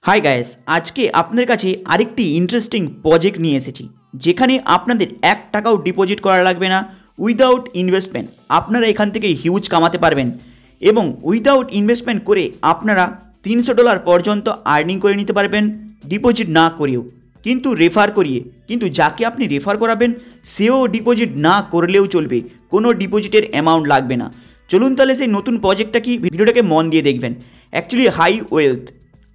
Hi guys, আজকে আপনাদের কাছে আরেকটি ইন্টারেস্টিং প্রজেক্ট নিয়ে এসেছি যেখানে আপনাদের 1 টাকাও ডিপোজিট করা লাগবে না। উইদাউট ইনভেস্টমেন্ট আপনারা এখান থেকে হিউজ কামাতে পারবেন এবং উইদাউট ইনভেস্টমেন্ট করে আপনারা $300 পর্যন্ত আর্নিং করে নিতে পারবেন ডিপোজিট না করেও, কিন্তু রেফার করিয়ে। কিন্তু যাকে আপনি রেফার করাবেন সেও ডিপোজিট না করলেও চলবে, কোনো ডিপোজিটের অ্যামাউন্ট লাগবে না। চলুন তাহলে সেই নতুন প্রজেক্টটা কি, ভিডিওটাকে মন দিয়ে দেখবেন। অ্যাকচুয়ালি হাই ওয়েলথ,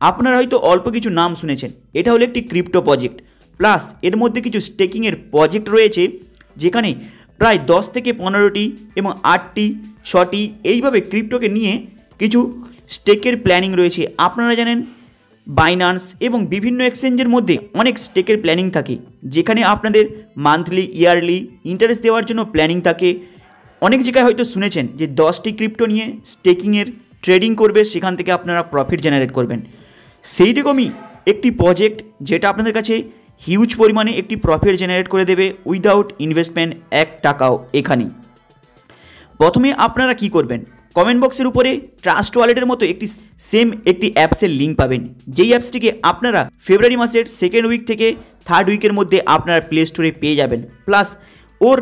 আপনারা হয়তো অল্প কিছু নাম শুনেছেন। এটা হলো একটি ক্রিপ্টো প্রজেক্ট, প্লাস এর মধ্যে কিছু স্টেকিংয়ের প্রজেক্ট রয়েছে যেখানে প্রায় 10 থেকে 15টি এবং 8টি 6টি এইভাবে ক্রিপ্টোকে নিয়ে কিছু স্টেকের প্ল্যানিং রয়েছে। আপনারা জানেন বাইন্যান্স এবং বিভিন্ন এক্সচেঞ্জের মধ্যে অনেক স্টেকের প্ল্যানিং থাকে, যেখানে আপনাদের মান্থলি ইয়ারলি ইন্টারেস্ট দেওয়ার জন্য প্ল্যানিং থাকে। অনেক জায়গায় হয়তো শুনেছেন যে 10টি ক্রিপ্টো নিয়ে স্টেকিংয়ের ট্রেডিং করবে, সেখান থেকে আপনারা প্রফিট জেনারেট করবেন। সেই রকমই একটি প্রজেক্ট যেটা আপনাদের কাছে হিউজ পরিমাণে একটি প্রফিট জেনারেট করে দেবে উইদাউট ইনভেস্টমেন্ট 1 টাকাও। এখানে প্রথমে আপনারা কি করবেন, কমেন্ট বক্সের উপরে ট্রাস্ট ওয়ালেটের মতো একটি অ্যাপসের লিঙ্ক পাবেন, যেই অ্যাপসটিকে আপনারা ফেব্রুয়ারি মাসের 2nd উইক থেকে 3rd উইকের মধ্যে আপনারা প্লে স্টোরে পেয়ে যাবেন। প্লাস ওর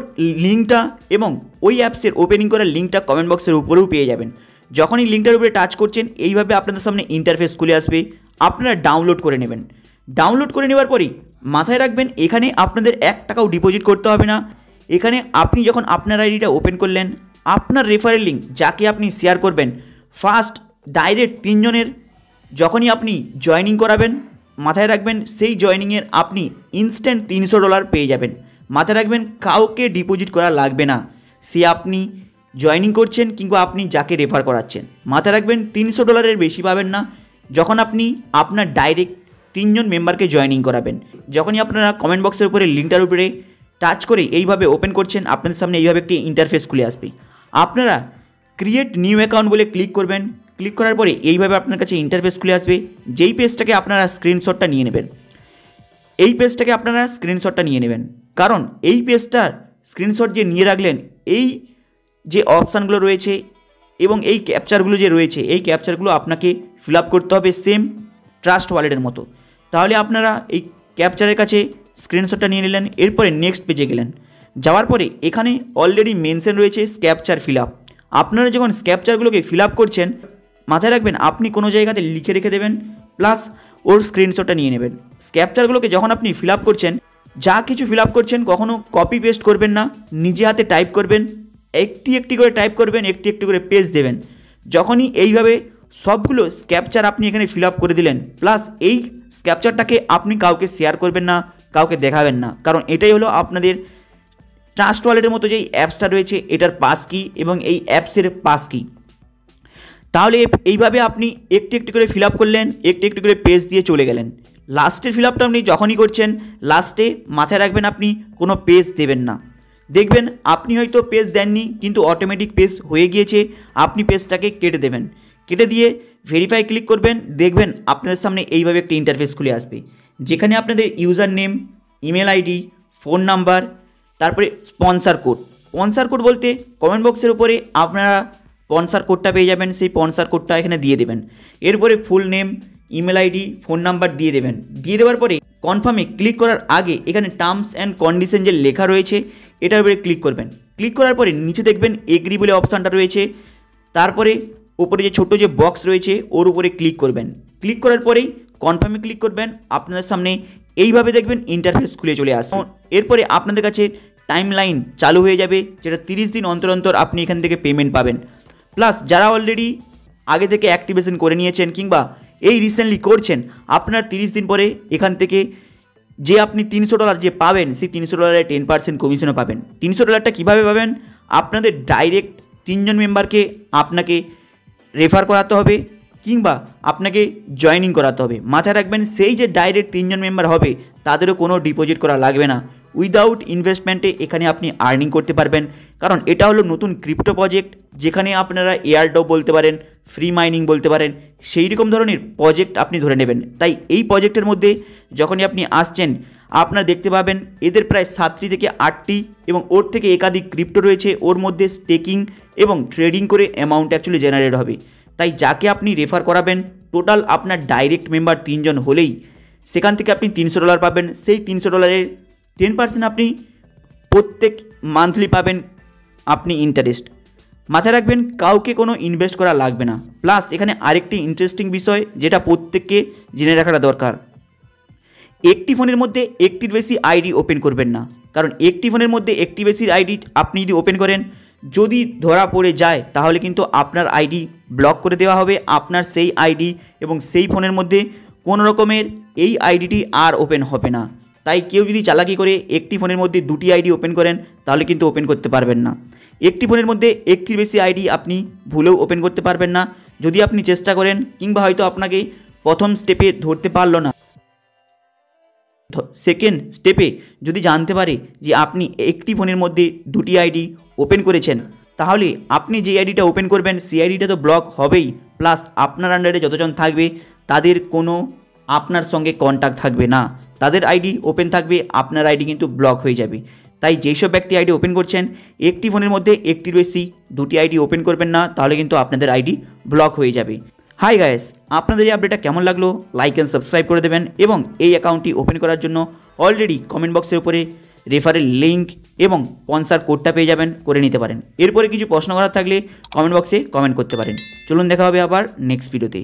লিঙ্কটা এবং ওই অ্যাপসের ওপেনিং করার লিঙ্কটা কমেন্ট বক্সের উপরেও পেয়ে যাবেন। যখনই লিঙ্কটার উপরে টাচ করছেন এইভাবে আপনাদের সামনে ইন্টারফেস খুলে আসবে, আপনারা ডাউনলোড করে নেবেন। ডাউনলোড করে নেওয়ার পরেই মাথায় রাখবেন এখানে আপনাদের 1 টাকাও ডিপোজিট করতে হবে না। এখানে আপনি যখন আপনার আইডিটা ওপেন করলেন, আপনার রেফারেল লিঙ্ক যাকে আপনি শেয়ার করবেন, ফার্স্ট ডাইরেক্ট 3 জনের যখনই আপনি জয়েনিং করাবেন, মাথায় রাখবেন সেই জয়েনিংয়ের আপনি ইনস্ট্যান্ট $300 পেয়ে যাবেন। মাথায় রাখবেন কাউকে ডিপোজিট করা লাগবে না, সে আপনি জয়েনিং করছেন কিংবা আপনি যাকে রেফার করাচ্ছেন। মাথায় রাখবেন $300 বেশি পাবেন না যখন আপনি আপনার ডাইরেক্ট 3 জন মেম্বারকে জয়েনিং করাবেন। যখনই আপনারা কমেন্ট বক্সের উপরে লিঙ্কটার উপরে টাচ করে এইভাবে ওপেন করছেন, আপনাদের সামনে এইভাবে একটি ইন্টারফেস খুলে আসবে। আপনারা ক্রিয়েট নিউ অ্যাকাউন্ট বলে ক্লিক করবেন। ক্লিক করার পরে এইভাবে আপনার কাছে ইন্টারফেস খুলে আসবে, যেই পেজটাকে আপনারা স্ক্রিনশটটা নিয়ে নেবেন। এই পেজটাকে আপনারা স্ক্রিনশটটা নিয়ে নেবেন, কারণ এই পেজটার স্ক্রিনশট যে নিয়ে রাখলেন, এই যে অপশানগুলো রয়েছে এবং এই ক্যাপচারগুলো যে রয়েছে, এই ক্যাপচারগুলো আপনাকে ফিল আপ করতে হবে সেম ট্রাস্ট ওয়ালেটের মতো। তাহলে আপনারা এই ক্যাপচারের কাছে স্ক্রিনশটটা নিয়ে নিলেন। এরপরে নেক্সট পেজে গেলেন, যাওয়ার পরে এখানে অলরেডি মেনশন রয়েছে স্ক্যাপচার ফিল আপ। আপনারা যখন স্ক্যাপচারগুলোকে ফিল আপ করছেন, মাথায় রাখবেন আপনি কোনো জায়গাতে লিখে রেখে দেবেন, প্লাস ওর স্ক্রিনশটটা নিয়ে নেবেন। স্ক্যাপচারগুলোকে যখন আপনি ফিল আপ করছেন, যা কিছু ফিল আপ করছেন কখনও কপি পেস্ট করবেন না, নিজে হাতে টাইপ করবেন, একটি করে টাইপ করবেন, একটি করে পেজ দেবেন। যখনই এইভাবে সবগুলো স্ক্যাপচার আপনি এখানে ফিল আপ করে দিলেন, প্লাস এই স্ক্যাপচারটাকে আপনি কাউকে শেয়ার করবেন না, কাউকে দেখাবেন না, কারণ এটাই হলো আপনাদের ট্রাস্ট ওয়ালেটের মতো যেই অ্যাপসটা রয়েছে এটার পাস কি এবং এই অ্যাপসের পাস কি। তাহলে এইভাবে আপনি একটি করে ফিল আপ করলেন, একটি করে পেজ দিয়ে চলে গেলেন। লাস্টের ফিল আপটা আপনি যখনই করছেন, লাস্টে মাথায় রাখবেন আপনি কোনো পেজ দেবেন না। দেখবেন আপনি হয়তো পেজ দেননি, কিন্তু অটোমেটিক পেজ হয়ে গিয়েছে, আপনি পেজটাকে কেটে দেবেন। কেটে দিয়ে ভেরিফাই ক্লিক করবেন, দেখবেন আপনাদের সামনে এইভাবে একটা ইন্টারফেস খুলে আসবে, যেখানে আপনাদের user name, email ID, phone number, তারপরে স্পন্সার কোড। স্পন্সার কোড বলতে কমেন্ট বক্সের উপরে আপনারা স্পন্সার কোডটা পেয়ে যাবেন, সেই স্পন্সার কোডটা এখানে দিয়ে দেবেন। এরপরে full name, email ID, phone number দিয়ে দেবেন। দিয়ে দেওয়ার পরে কনফার্মে ক্লিক করার আগে এখানে টার্মস অ্যান্ড কন্ডিশন যে লেখা রয়েছে এটার উপরে ক্লিক করবেন। ক্লিক করার পরে নিচে দেখবেন এগ্রি বলে অপশানটা রয়েছে, তারপরে ওপরে যে ছোটো যে বক্স রয়েছে ওর উপরে ক্লিক করবেন। ক্লিক করার পরেই কনফার্মে ক্লিক করবেন, আপনাদের সামনে এইভাবে দেখবেন ইন্টারফেস খুলে চলে আসবে। এরপরে আপনাদের কাছে টাইম লাইন চালু হয়ে যাবে, যেটা 30 দিন অন্তর অন্তর আপনি এখান থেকে পেমেন্ট পাবেন। প্লাস যারা অলরেডি আগে থেকে অ্যাক্টিভেশন করে নিয়েছেন কিংবা এই রিসেন্টলি করছেন, আপনার 30 দিন পরে এখান থেকে যে আপনি $300 যে পাবেন, সেই $300 10% কমিশনও পাবেন। $300টা কীভাবে পাবেন, আপনাদের ডাইরেক্ট 3 জন মেম্বারকে আপনাকে রেফার করাতে হবে কিংবা আপনাকে জয়েনিং করাতে হবে। মাথায় রাখবেন সেই যে ডাইরেক্ট 3 জন মেম্বার হবে তাদেরও কোনো ডিপোজিট করা লাগবে না। উইদাউট ইনভেস্টমেন্টে এখানে আপনি আর্নিং করতে পারবেন, কারণ এটা হলো নতুন ক্রিপ্টো প্রজেক্ট, যেখানে আপনারা এয়ারড্রপ বলতে পারেন, ফ্রি মাইনিং বলতে পারেন, সেই রকম ধরনের প্রজেক্ট আপনি ধরে নেবেন। তাই এই প্রজেক্টের মধ্যে যখনই আপনি আসছেন, আপনারা দেখতে পাবেন এদের প্রায় 7টি থেকে 8টি এবং ওর থেকে একাধিক ক্রিপ্টো রয়েছে। ওর মধ্যে স্টেকিং এবং ট্রেডিং করে অ্যামাউন্ট অ্যাকচুয়ালি জেনারেট হবে। তাই যাকে আপনি রেফার করাবেন টোটাল আপনার ডাইরেক্ট মেম্বার 3 জন হলেই সেখান থেকে আপনি $300 পাবেন। সেই $300 10% আপনি প্রত্যেক মান্থলি পাবেন আপনি ইন্টারেস্ট। মাথায় রাখবেন কাউকে কোনো ইনভেস্ট করা লাগবে না। প্লাস এখানে আরেকটি ইন্টারেস্টিং বিষয় যেটা প্রত্যেককে জেনে রাখাটা দরকার, একটি ফোনের মধ্যে একটির বেশি আইডি ওপেন করবেন না। কারণ একটি ফোনের মধ্যে একটি বেশি আইডি আপনি যদি ওপেন করেন, যদি ধরা পড়ে যায় তাহলে কিন্তু আপনার আইডি ব্লক করে দেওয়া হবে। আপনার সেই আইডি এবং সেই ফোনের মধ্যে কোনো রকমের এই আইডিটি আর ওপেন হবে না। তাই কেউ যদি চালাকি করে একটি ফোনের মধ্যে দুটি আইডি ওপেন করেন তাহলে কিন্তু ওপেন করতে পারবেন না। একটি ফোনের মধ্যে একটির বেশি আইডি আপনি ভুলেও ওপেন করতে পারবেন না। যদি আপনি চেষ্টা করেন কিংবা হয়তো আপনাকে প্রথম স্টেপে ধরতে পারলো না, সেকেন্ড স্টেপে যদি জানতে পারে যে আপনি একটি ফোনের মধ্যে দুটি আইডি ওপেন করেছেন, তাহলে আপনি যে আইডিটা ওপেন করবেন সেই আইডিটা তো ব্লক হবেই। প্লাস আপনার আন্ডারে যতজন থাকবে তাদের কোনো আপনার সঙ্গে কন্ট্যাক্ট থাকবে না, তাদের আইডি ওপেন থাকবে, আপনার আইডি কিন্তু ব্লক হয়ে যাবে। তাই যেসব ব্যক্তি আইডি ওপেন করছেন একটি ফোনের মধ্যে একটির বেশি দুটি আইডি ওপেন করবেন না, তাহলে কিন্তু আপনাদের আইডি ব্লক হয়ে যাবে। হাই গাইস, আপনাদের এই আপডেটটা কেমন লাগলো লাইক অ্যান্ড সাবস্ক্রাইব করে দেবেন এবং এই অ্যাকাউন্টটি ওপেন করার জন্য অলরেডি কমেন্ট বক্সের উপরে রেফারেল লিঙ্ক এবং স্পন্সর কোডটা পেয়ে যাবেন, করে নিতে পারেন। এরপরে কিছু প্রশ্ন করার থাকলে কমেন্ট বক্সে কমেন্ট করতে পারেন। চলুন দেখা হবে আবার নেক্সট ভিডিওতে।